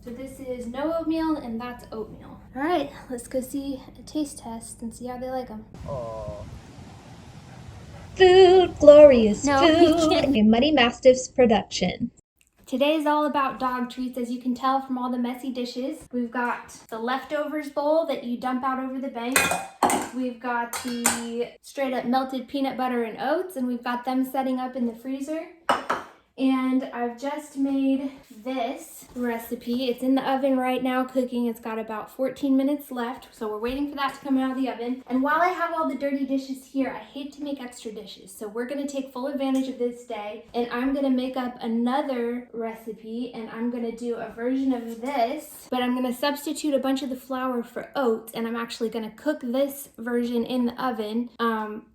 So this is no oatmeal and that's oatmeal. All right, let's go see a taste test and see how they like them. Food, glorious No, food, a Muddy Mastiffs production. Today is all about dog treats, as you can tell from all the messy dishes. We've got the leftovers bowl that you dump out over the bank. We've got the straight up melted peanut butter and oats, and we've got them setting up in the freezer. And I've just made this recipe. It's in the oven right now cooking. It's got about 14 minutes left, so we're waiting for that to come out of the oven. And while I have all the dirty dishes here, I hate to make extra dishes. So we're gonna take full advantage of this day, and I'm gonna make up another recipe, and I'm gonna do a version of this, but I'm gonna substitute a bunch of the flour for oats, and I'm actually gonna cook this version in the oven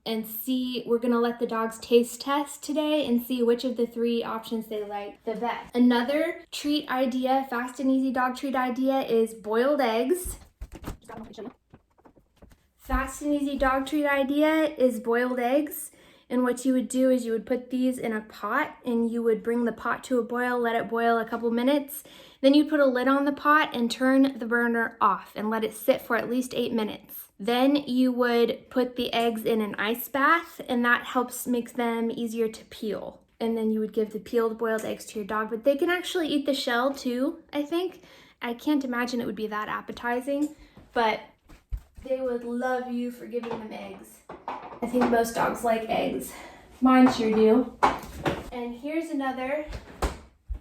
and see, we're gonna let the dogs taste test today and see which of the three options they like the best. Another treat idea, fast and easy dog treat idea, is boiled eggs. Fast and easy dog treat idea is boiled eggs. And what you would do is you would put these in a pot and you would bring the pot to a boil, let it boil a couple minutes. Then you'd put a lid on the pot and turn the burner off and let it sit for at least 8 minutes. Then you would put the eggs in an ice bath, and that makes them easier to peel. And then you would give the peeled boiled eggs to your dog, but they can actually eat the shell too, I think. I can't imagine it would be that appetizing, but they would love you for giving them eggs. I think most dogs like eggs. Mine sure do. And here's another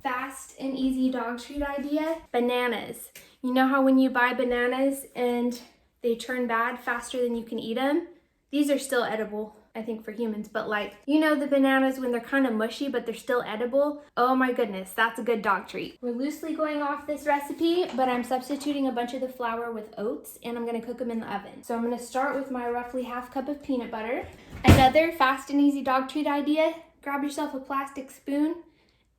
fast and easy dog treat idea, bananas. You know how when you buy bananas and they turn bad faster than you can eat them? These are still edible, I think, for humans, but like, you know the bananas when they're kind of mushy, but they're still edible? Oh my goodness, that's a good dog treat. We're loosely going off this recipe, but I'm substituting a bunch of the flour with oats, and I'm gonna cook them in the oven. So I'm gonna start with my roughly ½ cup of peanut butter. Another fast and easy dog treat idea, grab yourself a plastic spoon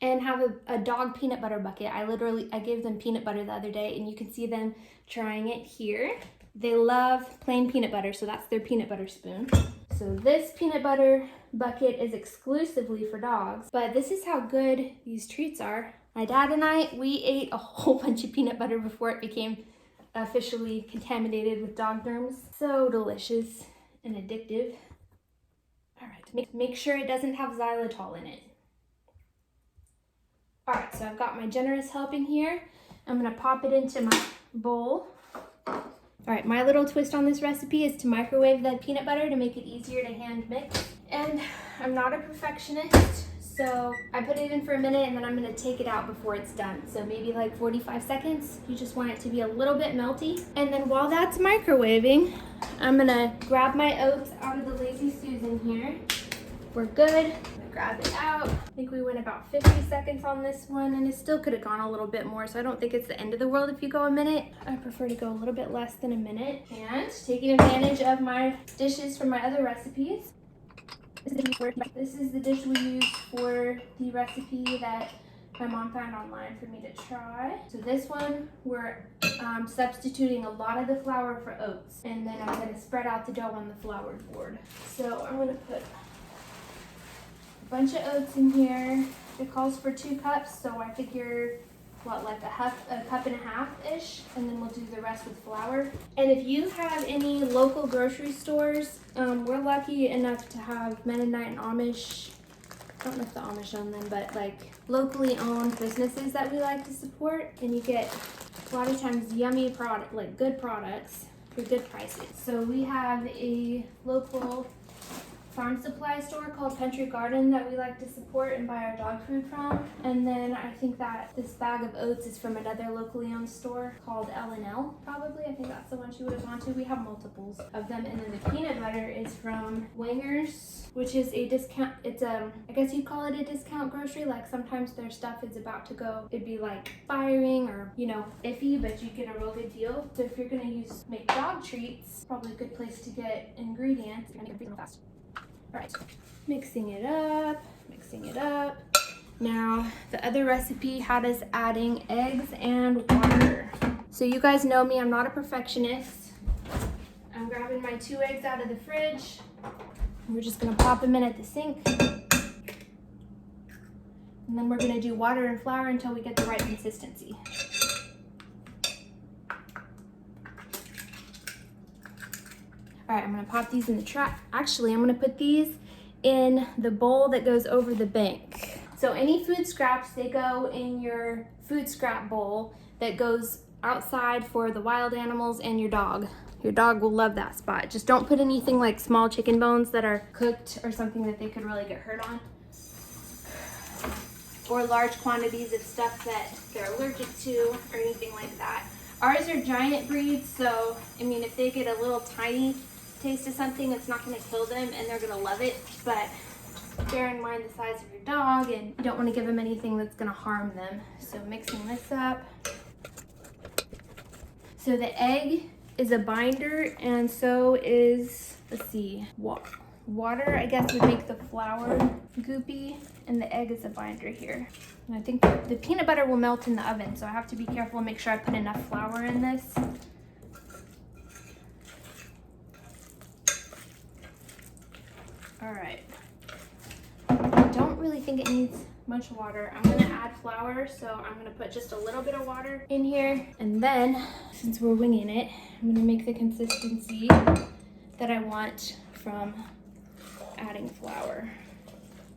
and have a dog peanut butter bucket. I gave them peanut butter the other day, and you can see them trying it here. They love plain peanut butter, so that's their peanut butter spoon. So this peanut butter bucket is exclusively for dogs, but this is how good these treats are. My dad and I, we ate a whole bunch of peanut butter before it became officially contaminated with dog germs. So delicious and addictive. All right, make sure it doesn't have xylitol in it. All right, so I've got my generous helping here. I'm gonna pop it into my bowl. All right, my little twist on this recipe is to microwave the peanut butter to make it easier to hand mix. And I'm not a perfectionist, so I put it in for a minute and then I'm gonna take it out before it's done. So maybe like 45 seconds. You just want it to be a little bit melty. And then while that's microwaving, I'm gonna grab my oats out of the Lazy Susan here. We're good. Grab it out. I think we went about 50 seconds on this one, and it still could have gone a little bit more, so I don't think it's the end of the world if you go a minute. I prefer to go a little bit less than a minute. And taking advantage of my dishes from my other recipes, this is the dish we use for the recipe that my mom found online for me to try. So this one, we're substituting a lot of the flour for oats, and then I'm going to spread out the dough on the floured board. So I'm going to put bunch of oats in here. It calls for 2 cups, so I figure like a cup and a half-ish, and then we'll do the rest with flour. And if you have any local grocery stores, we're lucky enough to have Mennonite and Amish, I don't know if the Amish own them, but like locally owned businesses that we like to support, and you get a lot of times yummy product, like good products for good prices. So we have a local farm supply store called Country Garden that we like to support and buy our dog food from. And then I think that this bag of oats is from another locally owned store called L&L, probably. I think that's the one she would have gone to. We have multiples of them. And then the peanut butter is from Wenger's, which is a discount. It's I guess you'd call it a discount grocery. Like sometimes their stuff is about to go, it'd be like expiring or, you know, iffy, but you get a real good deal. So if you're gonna make dog treats, probably a good place to get ingredients. You're gonna get real fast. All right, mixing it up. Now, the other recipe had us adding eggs and water. So you guys know me, I'm not a perfectionist. I'm grabbing my 2 eggs out of the fridge. We're just gonna pop them in at the sink. And then we're gonna do water and flour until we get the right consistency. All right, I'm gonna pop these in the trash. Actually, I'm gonna put these in the bowl that goes over the bank. So any food scraps, they go in your food scrap bowl that goes outside for the wild animals and your dog. Your dog will love that spot. Just don't put anything like small chicken bones that are cooked or something that they could really get hurt on. Or large quantities of stuff that they're allergic to or anything like that. Ours are giant breeds, so I mean, if they get a little tiny taste of something, it's not gonna kill them and they're gonna love it, but bear in mind the size of your dog and you don't wanna give them anything that's gonna harm them. So mixing this up. So the egg is a binder and so is, let's see, water, I guess, would make the flour goopy, and the egg is a binder here. And I think the peanut butter will melt in the oven, so I have to be careful and make sure I put enough flour in this. All right. I don't really think it needs much water. I'm gonna add flour, so I'm gonna put just a little bit of water in here. And then, since we're winging it, I'm gonna make the consistency that I want from adding flour.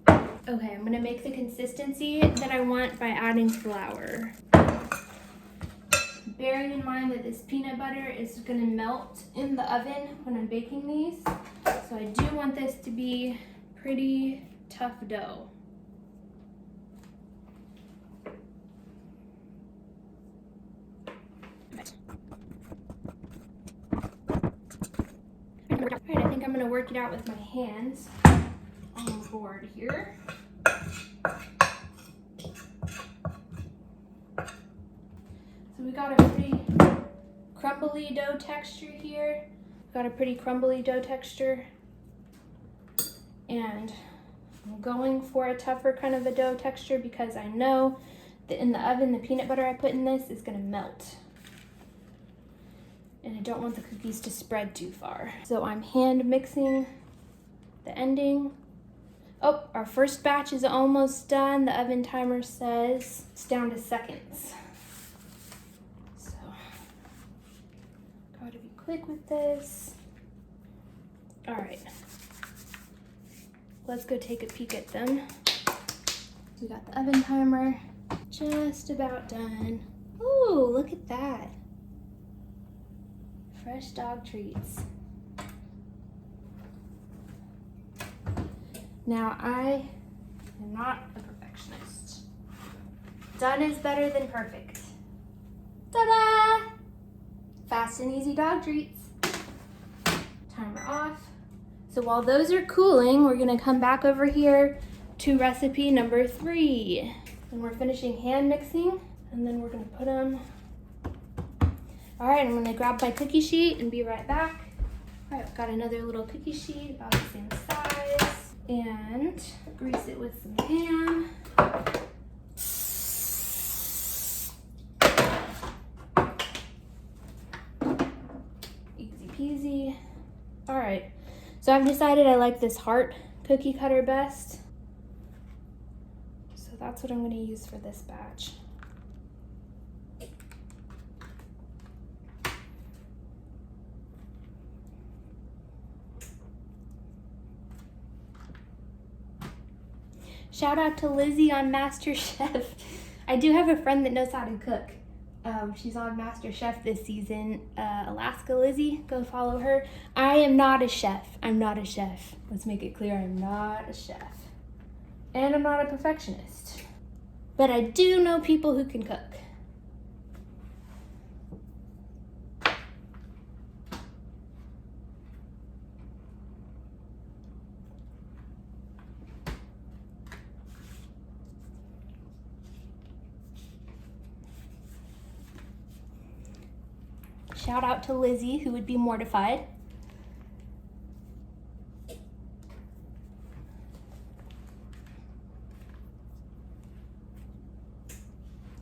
Okay, I'm gonna make the consistency that I want by adding flour. Bearing in mind that this peanut butter is gonna melt in the oven when I'm baking these. So I do want this to be pretty tough dough. All right, I think I'm gonna work it out with my hands on the board here. So we got a pretty crumbly dough texture here. Got a pretty crumbly dough texture. And I'm going for a tougher kind of a dough texture because I know that in the oven, the peanut butter I put in this is gonna melt. And I don't want the cookies to spread too far. So I'm hand mixing the ending. Oh, our first batch is almost done. The oven timer says it's down to seconds. So, gotta be quick with this. All right, let's go take a peek at them. We got the oven timer just about done. Ooh, look at that. Fresh dog treats. Now, I am not a perfectionist. Done is better than perfect. Ta-da! Fast and easy dog treats. Timer off. So while those are cooling, we're gonna come back over here to recipe number 3. And we're finishing hand mixing, and then we're gonna put them. All right, I'm gonna grab my cookie sheet and be right back. All right, I've got another little cookie sheet about the same size, and grease it with some ham. Easy peasy. All right, so I've decided I like this heart cookie cutter best. So that's what I'm gonna use for this batch. Shout out to Lizzie on MasterChef. I do have a friend that knows how to cook. She's on MasterChef this season. Alaska Lizzie, go follow her. I am not a chef. I'm not a chef. Let's make it clear, I'm not a chef. And I'm not a perfectionist. But I do know people who can cook. Shout out to Lizzie, who would be mortified.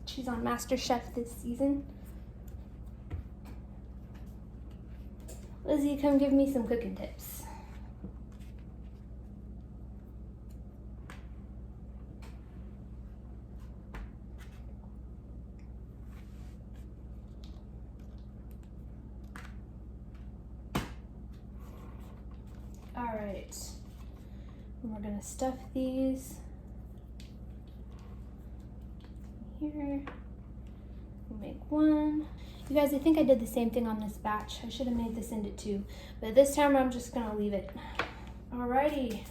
She's on MasterChef this season. Lizzie, come give me some cooking tips. All right, and we're gonna stuff these here. We'll make one. You guys, I think I did the same thing on this batch. I should have made this into 2, but this time I'm just gonna leave it. Alrighty.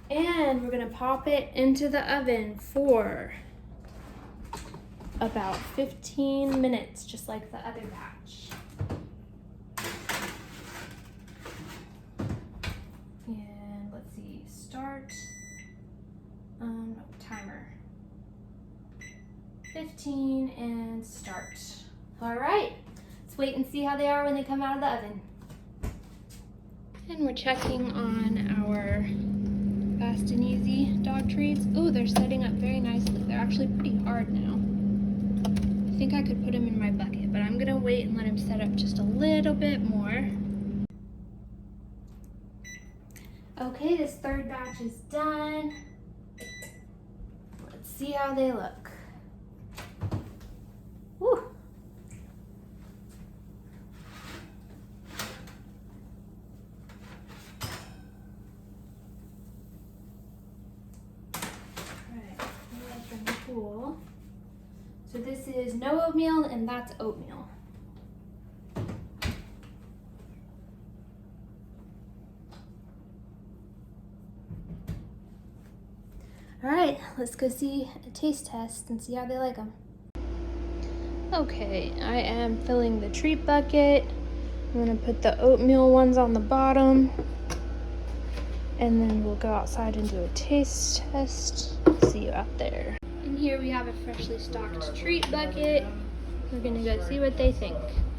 And we're gonna pop it into the oven for about 15 minutes, just like the other batch. And let's see, start, timer. 15 and start. All right, let's wait and see how they are when they come out of the oven. And we're checking on our fast and easy dog treats. Oh, they're setting up very nicely. They're actually pretty hard now. I think I could put them in my bucket, but I'm gonna wait and let them set up just a little bit more. Okay, this third batch is done. Let's see how they look. Woo. Cool. So this is no oatmeal and that's oatmeal. All right, let's go see a taste test and see how they like them. Okay, I am filling the treat bucket. I'm gonna put the oatmeal ones on the bottom, and then we'll go outside and do a taste test. See you out there. And here we have a freshly stocked treat bucket. We're gonna go see what they think.